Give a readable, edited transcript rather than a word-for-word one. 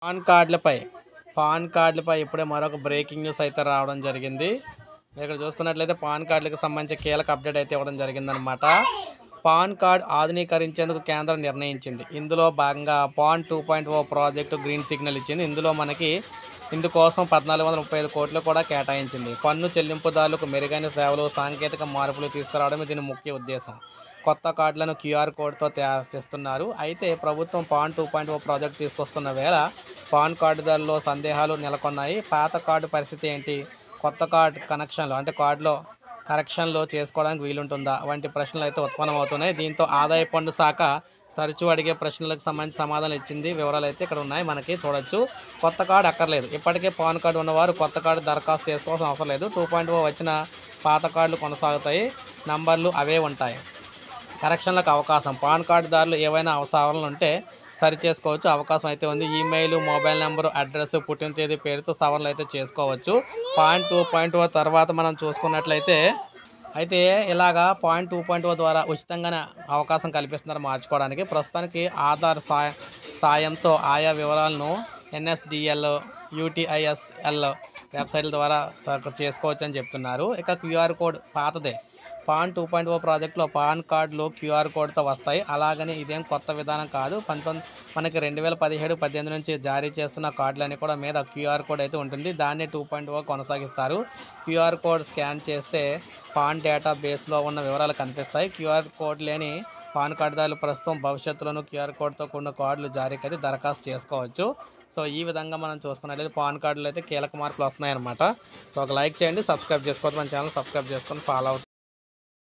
Pan కార్డులపై ఇప్పుడే మరొక breaking news అయితే రావడం జరిగింది. ఇక్కడ చూసుకున్నట్లయితే పాన్ కార్డులకు సంబంధించి కీలక అప్డేట్ అయితే ఇవ్వడం జరిగిందనమాట. పాన్ కార్డ్ ఆధునీకరించేందుకు కేంద్రం నిర్ణయించింది. ఇందులో భాగంగా పాన్ 2.0 ప్రాజెక్టు గ్రీన్ సిగ్నల్ ఇచ్చింది. ఇందుకోసం 1435 కోట్లు కూడా కేటాయించింది. పన్ను చెల్లింపుదారులకు మెరుగైన సేవలు, సాంకేతిక మార్పులు తీసుకురావడమే దీని ముఖ్య ఉద్దేశం. కొత్త కార్డులను క్యూఆర్ కోడ్తో తెస్తున్నారు. అయితే ప్రభుత్వం పాన్ 2.0 ప్రాజెక్టు తీసుకొస్తున్న వేళ పాన్ కార్డుదారుల్లో సందేహాలు నెలకొన్నాయి. పాత కార్డు పరిస్థితి ఏంటి, కొత్త కార్డు కార్డులో కరెక్షన్లు చేసుకోవడానికి వీలుంటుందా వంటి ప్రశ్నలు అయితే ఉత్పన్నమవుతున్నాయి. దీంతో ఆదాయ పన్ను శాఖ తరచూ అడిగే ప్రశ్నలకు సంబంధించి సమాధానం ఇచ్చింది. వివరాలు అయితే ఇక్కడ ఉన్నాయి, మనకి చూడొచ్చు. కొత్త కార్డు అక్కర్లేదు. ఇప్పటికే పాన్ కార్డు ఉన్నవారు కొత్త కార్డు దరఖాస్తు చేసుకోవాల్సిన అవసరం లేదు. 2.0 వచ్చిన పాత కార్డులు కొనసాగుతాయి, నంబర్లు అవే ఉంటాయి. కరెక్షన్లకు అవకాశం, పాన్ కార్డుదారులు ఏవైనా సవరణలు ఉంటే సరి చేసుకోవచ్చు, అవకాశం అయితే ఉంది. ఈమెయిల్, మొబైల్ నెంబరు, అడ్రస్, పుట్టిన తేదీ పేరుతో సవరణలు అయితే చేసుకోవచ్చు. పాన్ 2.0 తర్వాత మనం చూసుకున్నట్లయితే ఇలాగా పాన్ 2.0 ద్వారా ఉచితంగానే అవకాశం కల్పిస్తున్నారు మార్చుకోవడానికి. ప్రస్తుతానికి ఆధార్ సాయంతో ఆయా వివరాలను NSDL, UTISL వెబ్సైట్ల ద్వారా చేసుకోవచ్చు అని చెప్తున్నారు. ఇక క్యూఆర్ కోడ్ పాతదే. పాన్ 2.0 ప్రాజెక్టులో పాన్ కార్డులు క్యూఆర్ కోడ్తో వస్తాయి. అలాగని ఇదేం కొత్త విధానం కాదు. మనకి 2017-18 నుంచి జారీ చేస్తున్న కార్డులన్నీ కూడా మీద క్యూఆర్ కోడ్ అయితే ఉంటుంది. దాన్ని 2.0 కొనసాగిస్తారు. క్యూఆర్ కోడ్ స్కాన్ చేస్తే పాన్ డేటా బేస్లో ఉన్న వివరాలు కనిపిస్తాయి. క్యూఆర్ కోడ్ లేని పాన్ కార్డుదారులు ప్రస్తుతం భవిష్యత్తులోనూ క్యూఆర్ కోడ్తో కూడిన కార్డులు జారీకి అయితే దరఖాస్తు చేసుకోవచ్చు. సో ఈ విధంగా మనం చూసుకున్నట్లయితే పాన్ కార్డులు అయితే కీలక మార్పులు వస్తున్నాయన్నమాట. సో ఒక లైక్ చేయండి, సబ్స్క్రైబ్ చేసుకోవద్దు, మన ఛానల్ సబ్స్క్రైబ్ చేసుకొని ఫాలో అవుతూ